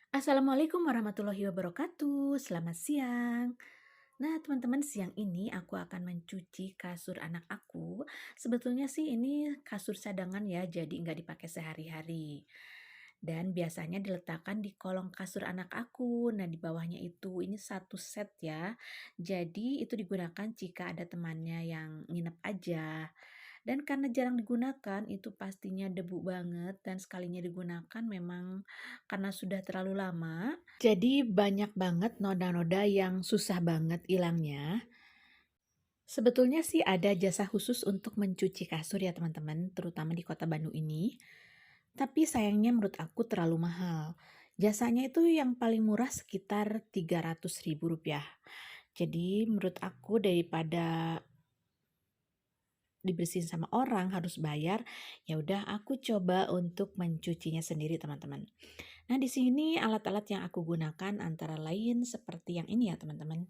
Assalamualaikum warahmatullahi wabarakatuh. Selamat siang. Nah, teman-teman, siang ini aku akan mencuci kasur anak aku. Sebetulnya sih ini kasur cadangan ya, jadi nggak dipakai sehari-hari. Dan biasanya diletakkan di kolong kasur anak aku. Nah, di bawahnya itu ini satu set ya. Jadi itu digunakan jika ada temannya yang nginep aja. Dan karena jarang digunakan, itu pastinya debu banget dan sekalinya digunakan memang karena sudah terlalu lama, jadi banyak banget noda-noda yang susah banget hilangnya. Sebetulnya sih ada jasa khusus untuk mencuci kasur ya teman-teman, terutama di kota Bandung ini. Tapi sayangnya menurut aku terlalu mahal. Jasanya itu yang paling murah sekitar Rp300.000. Jadi menurut aku daripada dibersihin sama orang harus bayar, ya udah aku coba untuk mencucinya sendiri teman-teman. Nah, di sini alat-alat yang aku gunakan antara lain seperti yang ini ya teman-teman.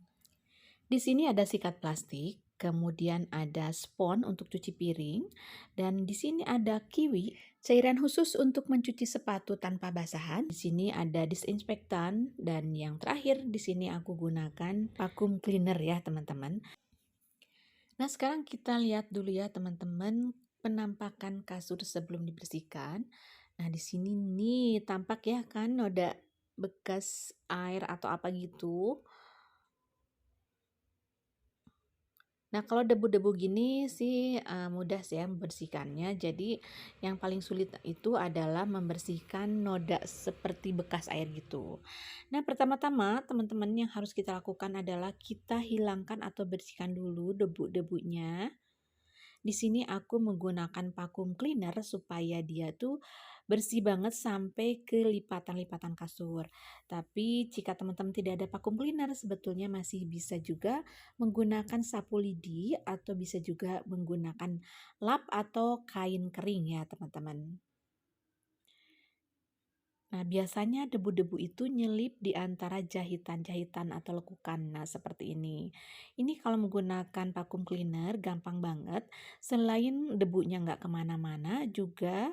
Di sini ada sikat plastik, kemudian ada spons untuk cuci piring, dan di sini ada kiwi, cairan khusus untuk mencuci sepatu tanpa basahan. Di sini ada disinfektan dan yang terakhir di sini aku gunakan vacuum cleaner ya teman-teman. Nah, sekarang kita lihat dulu ya teman-teman penampakan kasur sebelum dibersihkan. Nah, di sini nih tampak ya kan noda bekas air atau apa gitu. Nah, kalau debu-debu gini sih mudah sih ya membersihkannya. Jadi, yang paling sulit itu adalah membersihkan noda seperti bekas air gitu. Nah, pertama-tama teman-teman yang harus kita lakukan adalah kita hilangkan atau bersihkan dulu debu-debunya. Di sini aku menggunakan vacuum cleaner supaya dia tuh bersih banget sampai ke lipatan-lipatan kasur. Tapi jika teman-teman tidak ada vacuum cleaner, sebetulnya masih bisa juga menggunakan sapu lidi atau bisa juga menggunakan lap atau kain kering ya teman-teman. Nah, biasanya debu-debu itu nyelip di antara jahitan-jahitan atau lekukan. Nah, seperti ini. Ini kalau menggunakan vacuum cleaner gampang banget. Selain debunya nggak kemana-mana, juga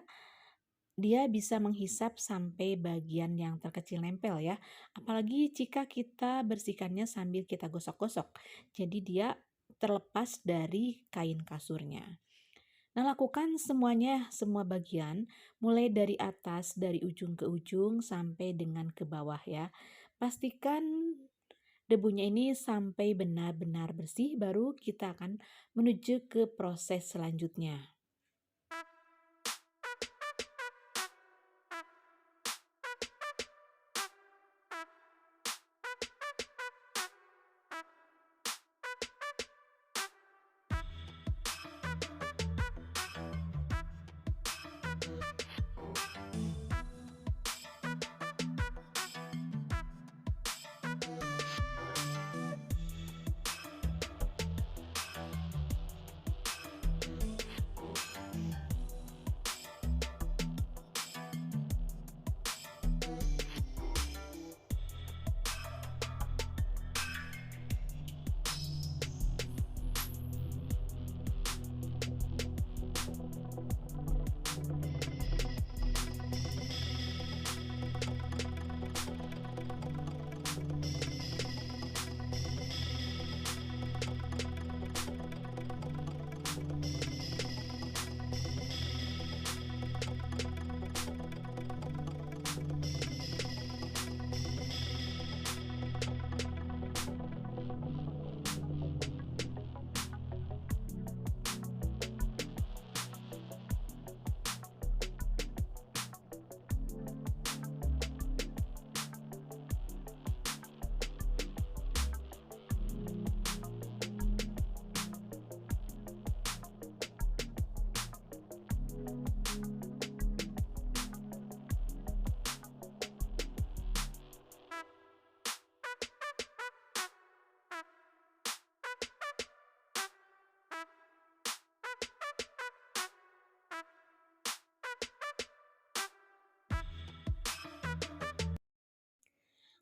dia bisa menghisap sampai bagian yang terkecil nempel ya. Apalagi jika kita bersihkannya sambil kita gosok-gosok. Jadi dia terlepas dari kain kasurnya. Nah, lakukan semuanya, semua bagian, mulai dari atas, dari ujung ke ujung, sampai dengan ke bawah ya. Pastikan debunya ini sampai benar-benar bersih, baru kita akan menuju ke proses selanjutnya.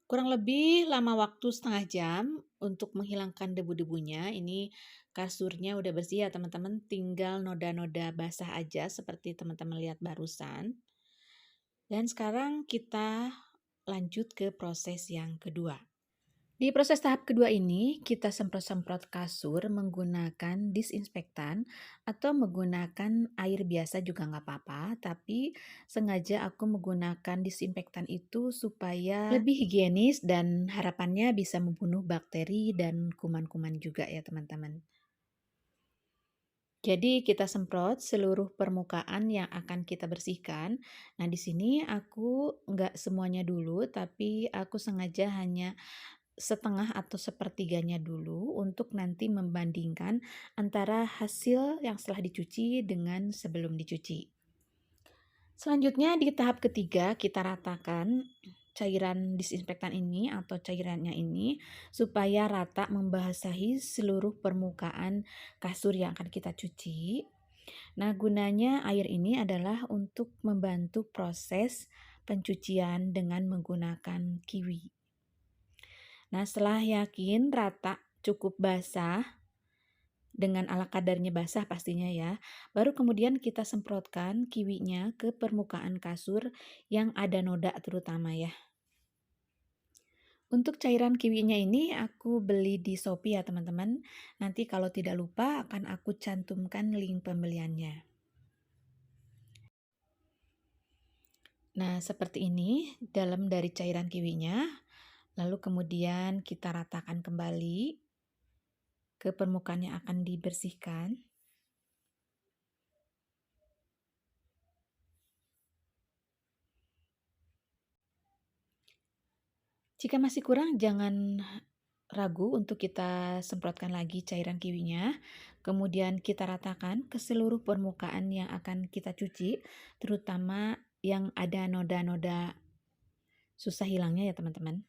Kurang lebih lama waktu setengah jam untuk menghilangkan debu-debunya. Ini kasurnya udah bersih ya teman-teman, tinggal noda-noda basah aja seperti teman-teman lihat barusan. Dan sekarang kita lanjut ke proses yang kedua. Di proses tahap kedua ini, kita semprot-semprot kasur menggunakan disinfektan atau menggunakan air biasa juga nggak apa-apa, tapi sengaja aku menggunakan disinfektan itu supaya lebih higienis dan harapannya bisa membunuh bakteri dan kuman-kuman juga ya teman-teman. Jadi kita semprot seluruh permukaan yang akan kita bersihkan. Nah di sini aku nggak semuanya dulu, tapi aku sengaja hanya setengah atau sepertiganya dulu untuk nanti membandingkan antara hasil yang setelah dicuci dengan sebelum dicuci. Selanjutnya di tahap ketiga kita ratakan cairan disinfektan ini atau cairannya ini supaya rata membasahi seluruh permukaan kasur yang akan kita cuci. Nah, gunanya air ini adalah untuk membantu proses pencucian dengan menggunakan kiwi. Nah, setelah yakin rata cukup basah, dengan ala kadarnya basah pastinya ya, baru kemudian kita semprotkan kiwinya ke permukaan kasur yang ada noda terutama ya. Untuk cairan kiwinya ini aku beli di Shopee ya teman-teman. Nanti kalau tidak lupa akan aku cantumkan link pembeliannya. Nah, seperti ini dalam dari cairan kiwinya. Lalu kemudian kita ratakan kembali ke permukaan yang akan dibersihkan. Jika masih kurang, jangan ragu untuk kita semprotkan lagi cairan kiwinya. Kemudian kita ratakan ke seluruh permukaan yang akan kita cuci, terutama yang ada noda-noda susah hilangnya ya teman-teman.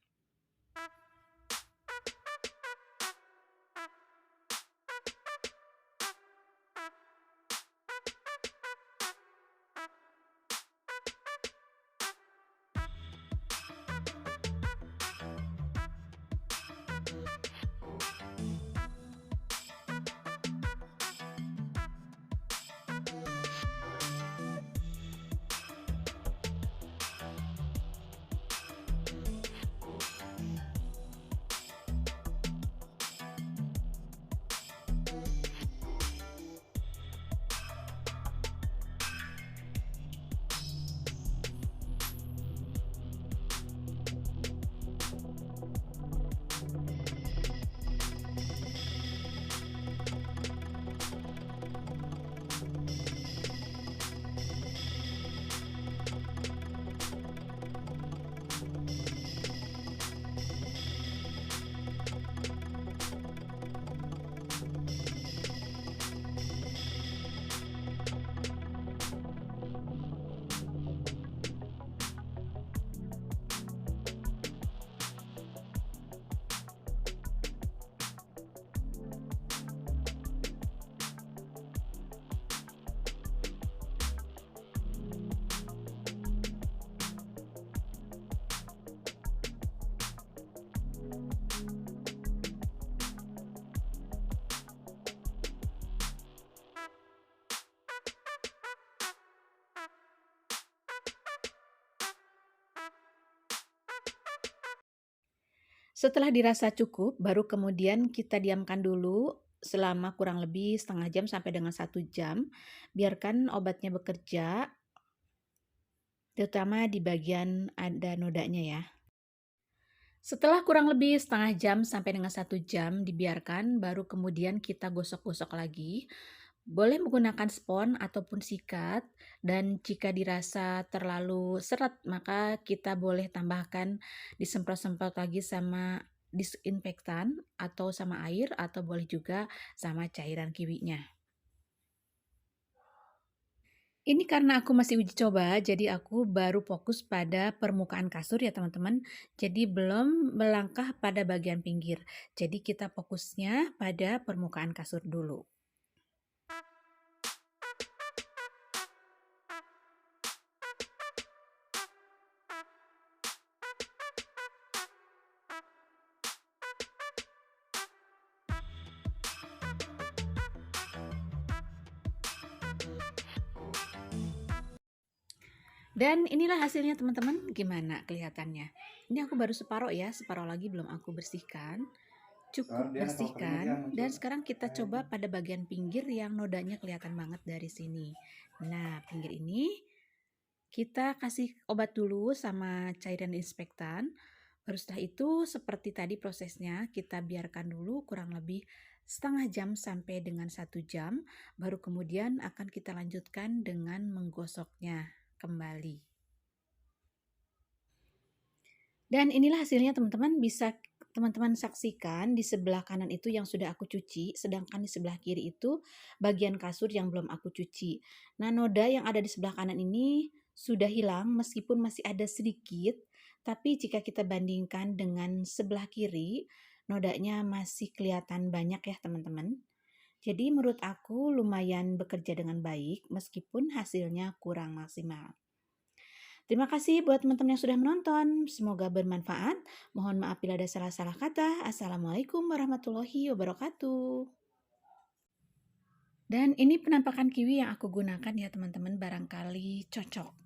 Setelah dirasa cukup, baru kemudian kita diamkan dulu selama kurang lebih setengah jam sampai dengan 1 jam. Biarkan obatnya bekerja, terutama di bagian ada nodanya ya. Setelah kurang lebih setengah jam sampai dengan 1 jam dibiarkan, baru kemudian kita gosok-gosok lagi. Boleh menggunakan spons ataupun sikat, dan jika dirasa terlalu seret, maka kita boleh tambahkan disemprot-semprot lagi sama disinfektan atau sama air, atau boleh juga sama cairan kiwinya. Ini karena aku masih uji coba, jadi aku baru fokus pada permukaan kasur ya teman-teman. Jadi belum melangkah pada bagian pinggir. Jadi kita fokusnya pada permukaan kasur dulu. Dan inilah hasilnya teman-teman, gimana kelihatannya? Ini aku baru separuh ya, separuh lagi belum aku bersihkan. Cukup Dia kalau kering dia bersihkan dan muncul sekarang kita airnya. coba pada bagian pinggir yang nodanya kelihatan banget dari sini. Nah, pinggir ini kita kasih obat dulu sama cairan disinfektan. Baru setelah itu seperti tadi prosesnya kita biarkan dulu kurang lebih setengah jam sampai dengan 1 jam. Baru kemudian akan kita lanjutkan dengan menggosoknya kembali. Dan inilah hasilnya teman-teman, bisa teman-teman saksikan di sebelah kanan itu yang sudah aku cuci, sedangkan di sebelah kiri itu bagian kasur yang belum aku cuci. Nah, noda yang ada di sebelah kanan ini sudah hilang meskipun masih ada sedikit, tapi jika kita bandingkan dengan sebelah kiri, nodanya masih kelihatan banyak ya teman-teman. Jadi menurut aku lumayan bekerja dengan baik meskipun hasilnya kurang maksimal. Terima kasih buat teman-teman yang sudah menonton. Semoga bermanfaat. Mohon maaf bila ada salah-salah kata. Assalamualaikum warahmatullahi wabarakatuh. Dan ini penampakan kiwi yang aku gunakan ya teman-teman, barangkali cocok.